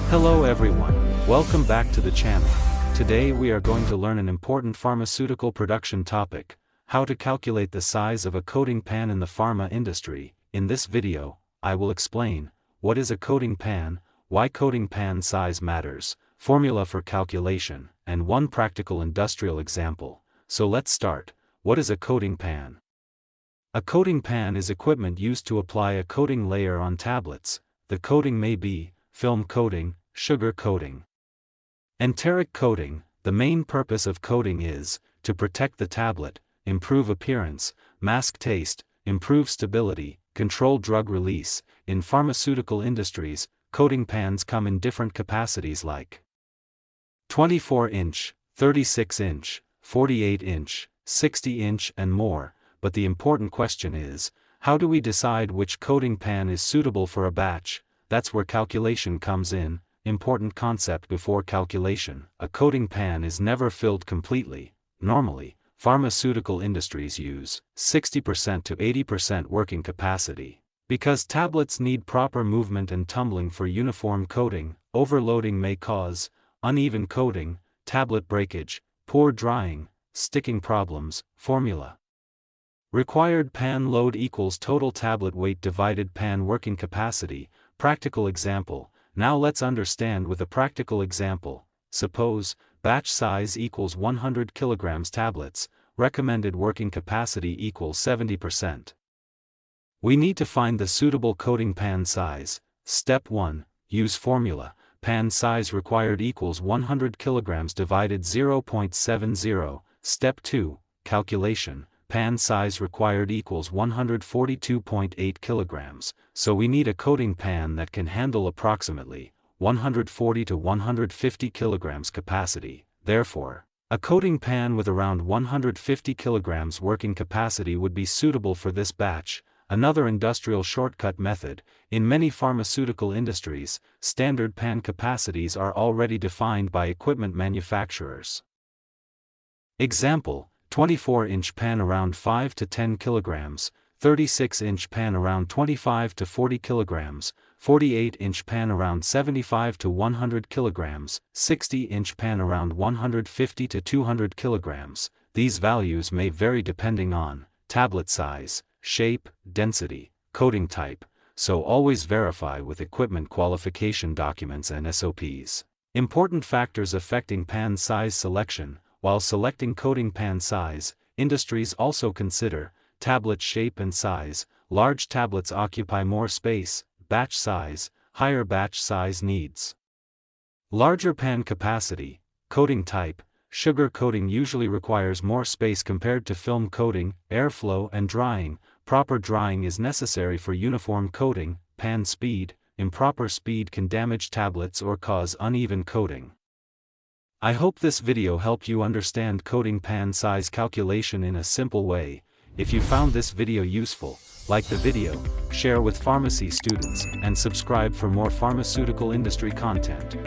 Hello everyone, welcome back to the channel. Today we are going to learn an important pharmaceutical production topic, how to calculate the size of a coating pan in the pharma industry. In this video, I will explain, what is a coating pan, why coating pan size matters, formula for calculation, and one practical industrial example. So let's start. What is a coating pan? A coating pan is equipment used to apply a coating layer on tablets. The coating may be film coating, sugar coating, enteric coating. The main purpose of coating is to protect the tablet, improve appearance, mask taste, improve stability, control drug release. In pharmaceutical industries, coating pans come in different capacities like 24-inch, 36-inch, 48-inch, 60-inch and more, but the important question is, how do we decide which coating pan is suitable for a batch? That's where calculation comes in. Important concept before calculation: a coating pan is never filled completely. Normally, pharmaceutical industries use 60% to 80% working capacity. Because tablets need proper movement and tumbling for uniform coating, overloading may cause uneven coating, tablet breakage, poor drying, sticking problems. Formula: required pan load equals total tablet weight divided pan working capacity. Practical example. Now let's understand with a practical example. Suppose, batch size equals 100 kg tablets, recommended working capacity equals 70%. We need to find the suitable coating pan size. Step 1. Use formula. Pan size required equals 100 kg divided 0.70. Step 2. Calculation. Pan size required equals 142.8 kilograms, so we need a coating pan that can handle approximately 140 to 150 kilograms capacity. Therefore, a coating pan with around 150 kilograms working capacity would be suitable for this batch. Another industrial shortcut method: in many pharmaceutical industries, standard pan capacities are already defined by equipment manufacturers. Example: 24-inch pan around 5 to 10 kilograms, 36-inch pan around 25 to 40 kilograms, 48-inch pan around 75 to 100 kilograms, 60-inch pan around 150 to 200 kilograms. These values may vary depending on tablet size, shape, density, coating type, so always verify with equipment qualification documents and SOPs. Important factors affecting pan size selection. While selecting coating pan size, industries also consider tablet shape and size. Large tablets occupy more space. Batch size: higher batch size needs larger pan capacity. Coating type: sugar coating usually requires more space compared to film coating. Airflow and drying: proper drying is necessary for uniform coating. Pan speed: improper speed can damage tablets or cause uneven coating. I hope this video helped you understand coating pan size calculation in a simple way. If you found this video useful, like the video, share with pharmacy students, and subscribe for more pharmaceutical industry content.